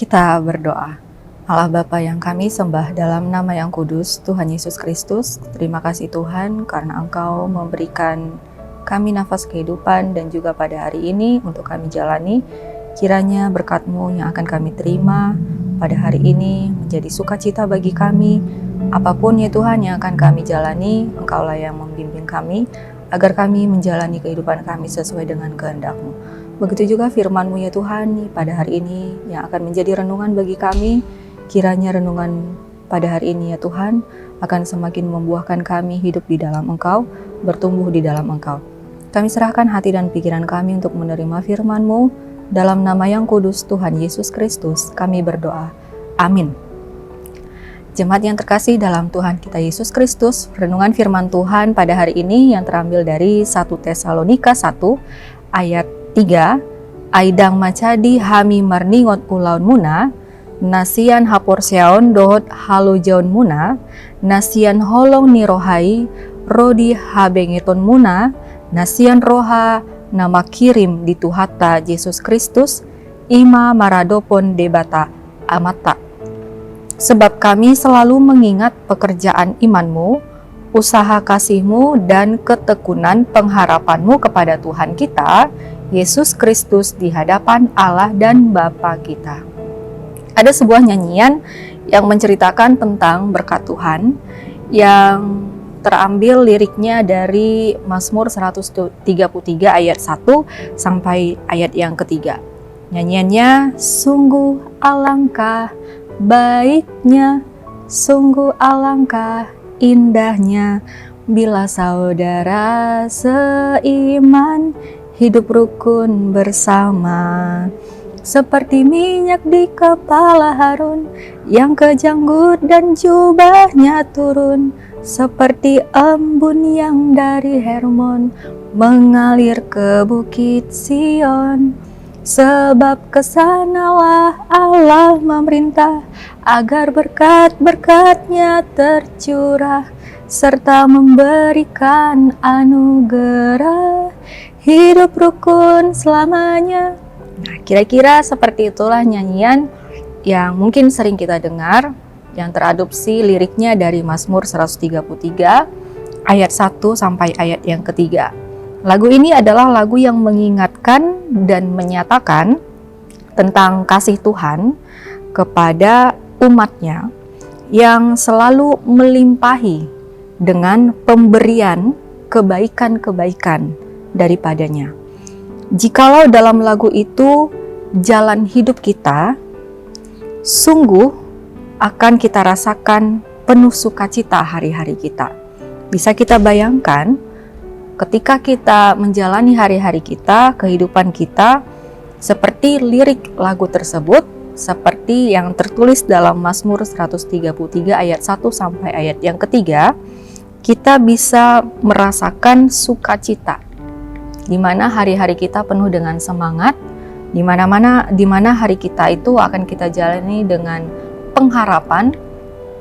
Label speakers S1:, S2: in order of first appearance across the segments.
S1: Kita berdoa. Allah Bapa yang kami sembah dalam nama yang kudus, Tuhan Yesus Kristus, terima kasih Tuhan karena Engkau memberikan kami nafas kehidupan dan juga pada hari ini untuk kami jalani. Kiranya berkat-Mu yang akan kami terima pada hari ini menjadi sukacita bagi kami. Apapun ya Tuhan yang akan kami jalani, Engkaulah yang membimbing kami, agar kami menjalani kehidupan kami sesuai dengan kehendak-Mu. Begitu juga firman-Mu ya Tuhan pada hari ini yang akan menjadi renungan bagi kami. Kiranya renungan pada hari ini ya Tuhan akan semakin membuahkan kami hidup di dalam Engkau, bertumbuh di dalam Engkau. Kami serahkan hati dan pikiran kami untuk menerima firman-Mu. Dalam nama yang kudus Tuhan Yesus Kristus kami berdoa. Amin. Jemaat yang terkasih dalam Tuhan kita Yesus Kristus, renungan firman Tuhan pada hari ini yang terambil dari 1 Tesalonika 1 ayat 3, Aidang macadi hami marningot ulaun muna, nasian hapor seon dohot halo jaun muna, nasian holong ni rohai, rodi habengeton muna, nasian roha nama kirim di Tuhata Yesus Kristus, ima maradopon debata amata. Sebab kami selalu mengingat pekerjaan iman-Mu, usaha kasih-Mu, dan ketekunan pengharapan-Mu kepada Tuhan kita, Yesus Kristus di hadapan Allah dan Bapa kita. Ada sebuah nyanyian yang menceritakan tentang berkat Tuhan yang terambil liriknya dari Mazmur 133 ayat 1 sampai ayat yang ketiga. Nyanyiannya, sungguh alangkah baiknya, sungguh alangkah indahnya, bila saudara seiman hidup rukun bersama. Seperti minyak di kepala Harun yang kejanggut dan jubahnya turun, seperti embun yang dari Hermon mengalir ke bukit Sion. Sebab kesanalah Allah memerintah agar berkat-berkat-Nya tercurah, serta memberikan anugerah hidup rukun selamanya. Nah, kira-kira seperti itulah nyanyian yang mungkin sering kita dengar, yang teradopsi liriknya dari Mazmur 133 ayat 1 sampai ayat yang ketiga. Lagu ini adalah lagu yang mengingatkan dan menyatakan tentang kasih Tuhan kepada umat-Nya yang selalu melimpahi dengan pemberian kebaikan-kebaikan daripadanya. Jikalau dalam lagu itu jalan hidup kita sungguh akan kita rasakan penuh sukacita hari-hari kita. Bisa kita bayangkan ketika kita menjalani hari-hari kita, kehidupan kita, seperti lirik lagu tersebut, seperti yang tertulis dalam Mazmur 133 ayat 1 sampai ayat yang ketiga, kita bisa merasakan sukacita, di mana hari-hari kita penuh dengan semangat, di mana hari kita itu akan kita jalani dengan pengharapan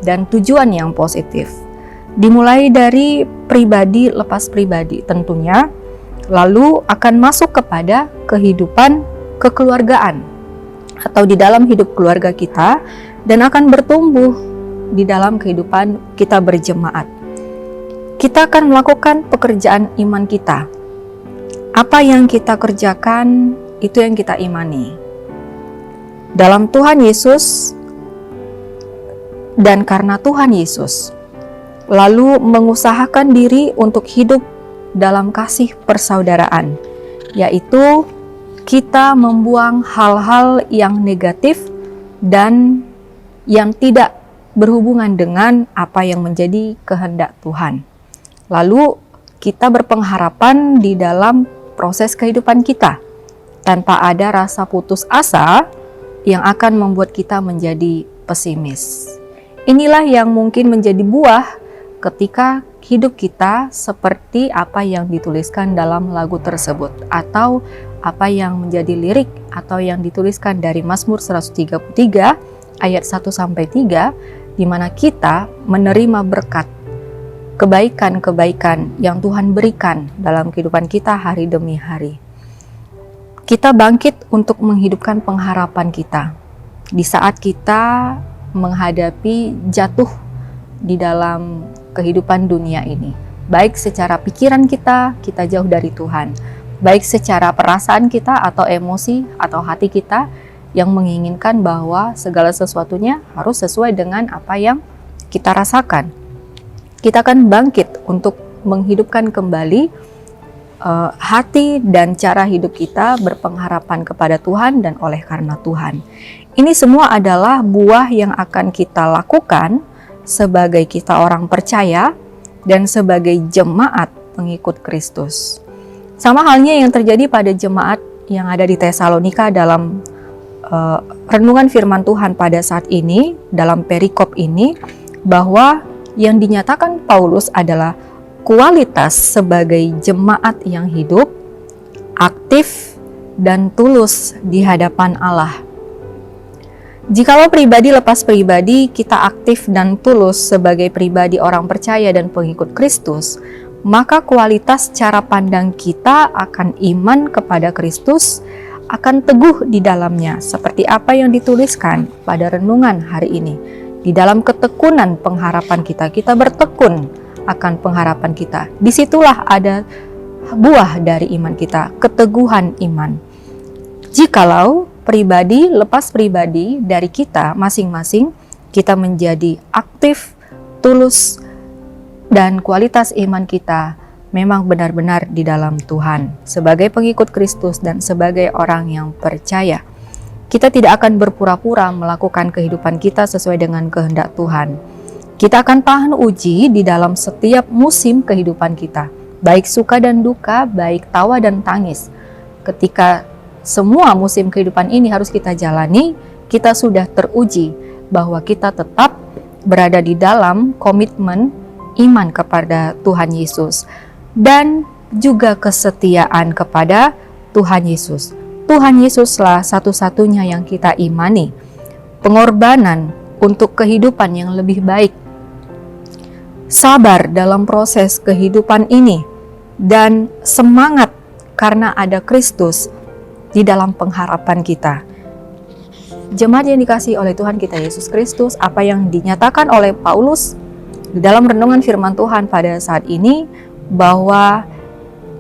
S1: dan tujuan yang positif. Dimulai dari pribadi lepas pribadi tentunya, lalu akan masuk kepada kehidupan kekeluargaan atau di dalam hidup keluarga kita, dan akan bertumbuh di dalam kehidupan kita berjemaat. Kita akan melakukan pekerjaan iman kita. Apa yang kita kerjakan, itu yang kita imani. Dalam Tuhan Yesus dan karena Tuhan Yesus, lalu mengusahakan diri untuk hidup dalam kasih persaudaraan, yaitu kita membuang hal-hal yang negatif dan yang tidak berhubungan dengan apa yang menjadi kehendak Tuhan. Lalu kita berpengharapan di dalam proses kehidupan kita, tanpa ada rasa putus asa yang akan membuat kita menjadi pesimis. Inilah yang mungkin menjadi buah ketika hidup kita seperti apa yang dituliskan dalam lagu tersebut, atau apa yang menjadi lirik atau yang dituliskan dari Mazmur 133 ayat 1 sampai 3, di mana kita menerima berkat kebaikan-kebaikan yang Tuhan berikan dalam kehidupan kita hari demi hari. Kita bangkit untuk menghidupkan pengharapan kita. di saat kita menghadapi jatuh di dalam kehidupan dunia ini. Baik secara pikiran kita jauh dari Tuhan. Baik secara perasaan kita atau emosi atau hati kita yang menginginkan bahwa segala sesuatunya harus sesuai dengan apa yang kita rasakan. Kita akan bangkit untuk menghidupkan kembali hati dan cara hidup kita berpengharapan kepada Tuhan dan oleh karena Tuhan. Ini semua adalah buah yang akan kita lakukan sebagai kita orang percaya dan sebagai jemaat pengikut Kristus. Sama halnya yang terjadi pada jemaat yang ada di Tesalonika dalam renungan firman Tuhan pada saat ini, dalam perikop ini, bahwa yang dinyatakan Paulus adalah kualitas sebagai jemaat yang hidup, aktif, dan tulus di hadapan Allah. Jikalau pribadi lepas pribadi, kita aktif dan tulus sebagai pribadi orang percaya dan pengikut Kristus, maka kualitas cara pandang kita akan iman kepada Kristus akan teguh di dalamnya, seperti apa yang dituliskan pada renungan hari ini. Di dalam ketekunan pengharapan kita bertekun akan pengharapan kita. Disitulah ada buah dari iman kita, keteguhan iman. Jikalau pribadi lepas pribadi dari kita masing-masing, kita menjadi aktif, tulus, dan kualitas iman kita memang benar-benar di dalam Tuhan. Sebagai pengikut Kristus dan sebagai orang yang percaya, kita tidak akan berpura-pura melakukan kehidupan kita sesuai dengan kehendak Tuhan. Kita akan tahan uji di dalam setiap musim kehidupan kita, baik suka dan duka, baik tawa dan tangis. Ketika semua musim kehidupan ini harus kita jalani, kita sudah teruji bahwa kita tetap berada di dalam komitmen iman kepada Tuhan Yesus dan juga kesetiaan kepada Tuhan Yesus. Tuhan Yesuslah satu-satunya yang kita imani. Pengorbanan untuk kehidupan yang lebih baik, sabar dalam proses kehidupan ini, dan semangat karena ada Kristus di dalam pengharapan kita. Jemaat yang dikasihi oleh Tuhan kita Yesus Kristus, apa yang dinyatakan oleh Paulus di dalam renungan firman Tuhan pada saat ini, bahwa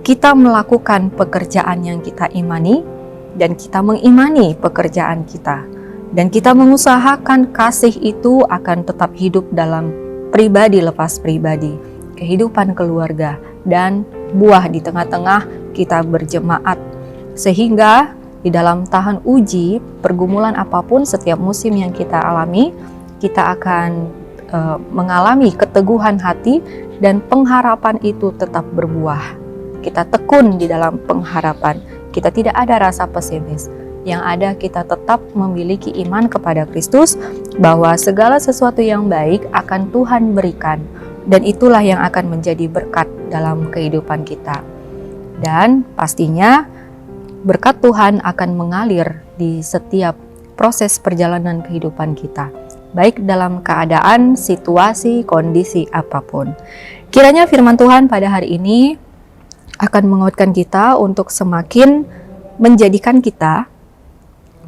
S1: kita melakukan pekerjaan yang kita imani, dan kita mengimani pekerjaan kita, dan kita mengusahakan kasih itu akan tetap hidup dalam pribadi lepas pribadi, kehidupan keluarga, dan buah di tengah-tengah kita berjemaat. Sehingga di dalam tahan uji, pergumulan apapun setiap musim yang kita alami, kita akan mengalami keteguhan hati dan pengharapan itu tetap berbuah. Kita tekun di dalam pengharapan. Kita tidak ada rasa pesimis. Yang ada kita tetap memiliki iman kepada Kristus bahwa segala sesuatu yang baik akan Tuhan berikan, dan itulah yang akan menjadi berkat dalam kehidupan kita. Dan pastinya berkat Tuhan akan mengalir di setiap proses perjalanan kehidupan kita, baik dalam keadaan, situasi, kondisi apapun. Kiranya firman Tuhan pada hari ini akan menguatkan kita untuk semakin menjadikan kita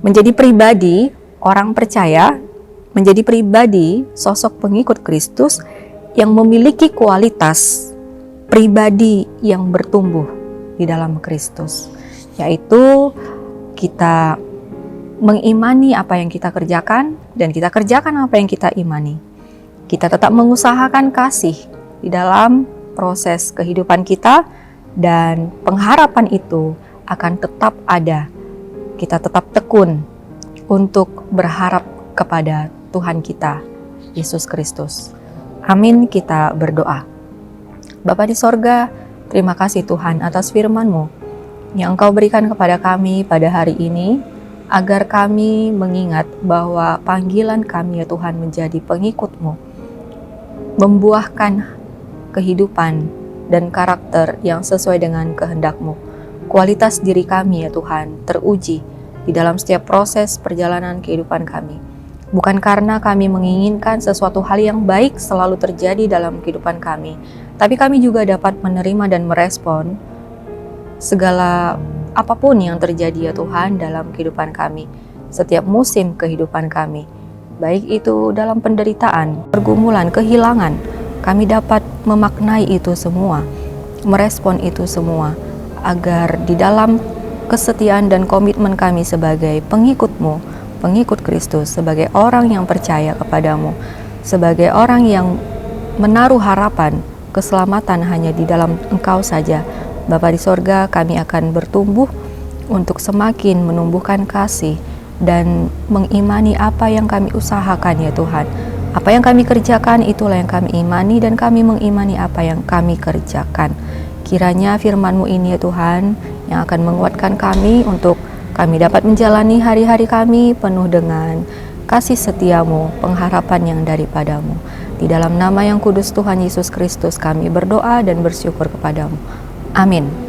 S1: menjadi pribadi orang percaya, menjadi pribadi sosok pengikut Kristus yang memiliki kualitas pribadi yang bertumbuh di dalam Kristus, yaitu kita mengimani apa yang kita kerjakan dan kita kerjakan apa yang kita imani. Kita tetap mengusahakan kasih di dalam proses kehidupan kita, dan pengharapan itu akan tetap ada. Kita tetap tekun untuk berharap kepada Tuhan kita, Yesus Kristus. Amin, kita berdoa. Bapa di sorga, terima kasih Tuhan atas firman-Mu yang Engkau berikan kepada kami pada hari ini, agar kami mengingat bahwa panggilan kami ya Tuhan menjadi pengikut-Mu, membuahkan kehidupan dan karakter yang sesuai dengan kehendak-Mu. Kualitas diri kami ya Tuhan teruji di dalam setiap proses perjalanan kehidupan kami. Bukan karena kami menginginkan sesuatu hal yang baik selalu terjadi dalam kehidupan kami, tapi kami juga dapat menerima dan merespon segala apapun yang terjadi ya Tuhan dalam kehidupan kami. setiap musim kehidupan kami. Baik itu dalam penderitaan, pergumulan, kehilangan, kami dapat memaknai itu semua, merespon itu semua, agar di dalam kesetiaan dan komitmen kami sebagai pengikut-Mu, pengikut Kristus, sebagai orang yang percaya kepadamu, sebagai orang yang menaruh harapan keselamatan hanya di dalam Engkau saja. Bapa di sorga, kami akan bertumbuh untuk semakin menumbuhkan kasih dan mengimani apa yang kami usahakan ya Tuhan. Apa yang kami kerjakan itulah yang kami imani, dan kami mengimani apa yang kami kerjakan. Kiranya firman-Mu ini ya Tuhan yang akan menguatkan kami untuk kami dapat menjalani hari-hari kami penuh dengan kasih setia-Mu, pengharapan yang daripada-Mu. Di dalam nama yang kudus Tuhan Yesus Kristus kami berdoa dan bersyukur kepadamu. Amin.